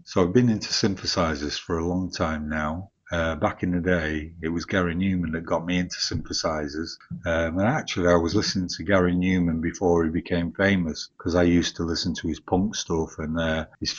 So I've been into synthesizers for a long time now. Back in the day, it was Gary Newman that got me into synthesizers. And actually, I was listening to Gary Newman before he became famous because I used to listen to his punk stuff. And his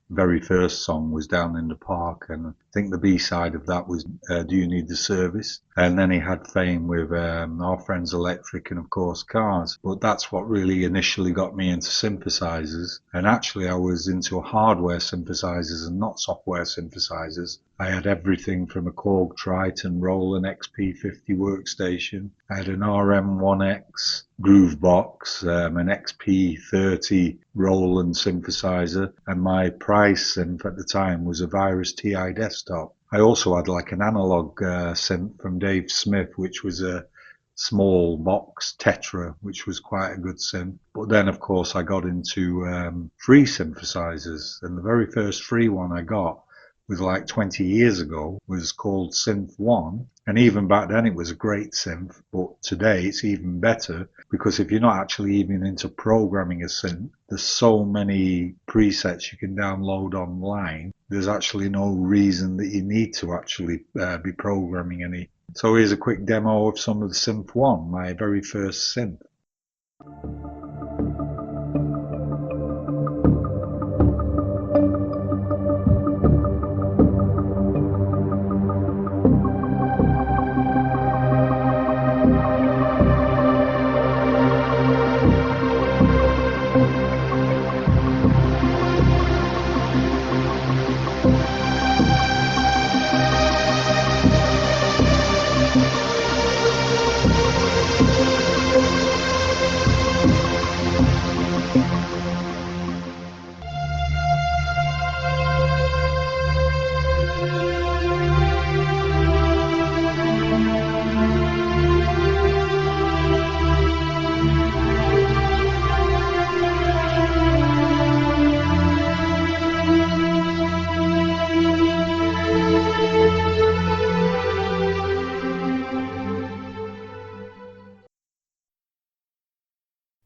very first song was Down in the Park. And I think the B side of that was Do You Need the Service? And then he had fame with Our Friends Electric and, of course, Cars. But that's what really initially got me into synthesizers. And actually, I was into hardware synthesizers and not software synthesizers. I had everything from a Korg Triton Roland XP50 workstation. I had an RM1X Groovebox, an XP30 Roland synthesizer, and my prize synth at the time was a Virus TI desktop. I also had like an analog synth from Dave Smith, which was a small box Tetra, which was quite a good synth. But then, of course, I got into free synthesizers, and the very first free one I got was like 20 years ago, was called Synth One. And even back then it was a great synth, but today it's even better because if you're not actually even into programming a synth, there's so many presets you can download online. There's actually no reason that you need to actually be programming any. So here's a quick demo of some of the Synth One, my very first synth.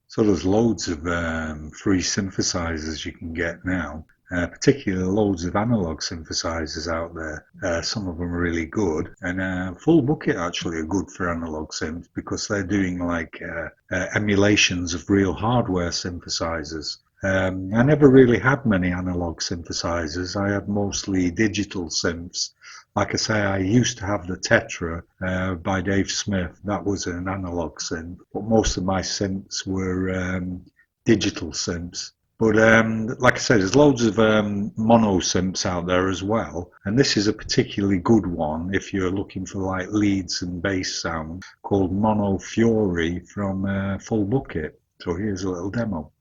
So there's loads of free synthesizers you can get now, particularly loads of analog synthesizers out there. Some of them are really good, and Full Bucket actually are good for analog synths because they're doing like emulations of real hardware synthesizers. I never really had many analog synthesizers. I had mostly digital synths. Like I say, I used to have the Tetra by Dave Smith. That was an analog synth, but most of my synths were digital synths. But like I said, there's loads of mono synths out there as well, and this is a particularly good one if you're looking for like leads and bass sound, called Mono Fury from Full Bucket. So here's a little demo.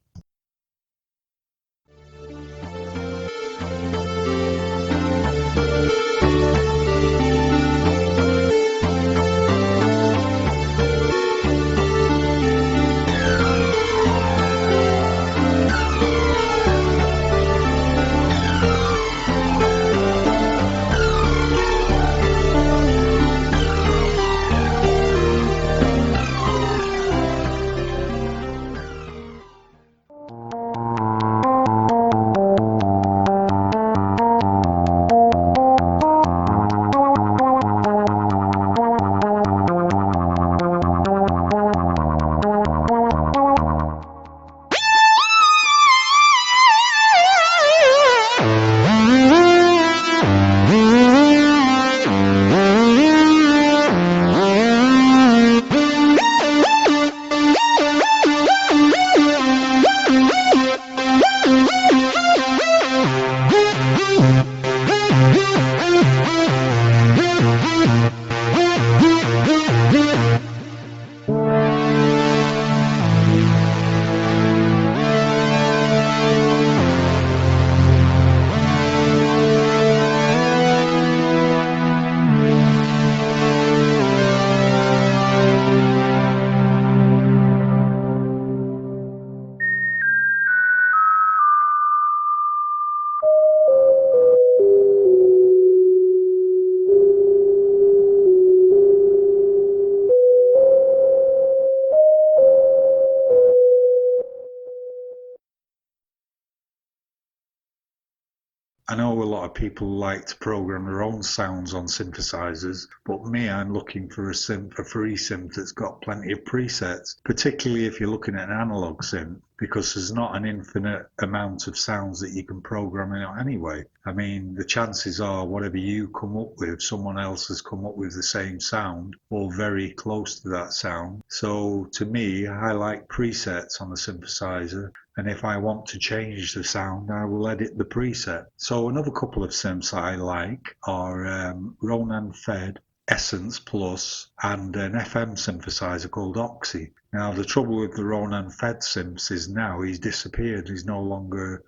I know a lot of people like to program their own sounds on synthesizers, but me, I'm looking for a free synth that's got plenty of presets, particularly if you're looking at an analog synth, because there's not an infinite amount of sounds that you can program in it anyway. I mean, the chances are whatever you come up with, someone else has come up with the same sound or very close to that sound. So to me, I like presets on the synthesizer, and if I want to change the sound, I will edit the preset. So another couple of synths I like are Ronan Fed, Essence Plus, and an FM synthesizer called Oxy. Now the trouble with the Ronan Fed synths is now he's disappeared. He's no longer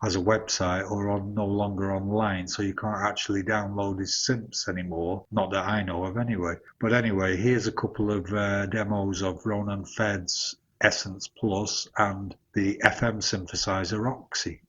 has a website or no longer online, so you can't actually download his synths anymore. Not that I know of, anyway. But anyway, here's a couple of demos of Ronan Fed's Essence Plus and the FM synthesizer Oxy.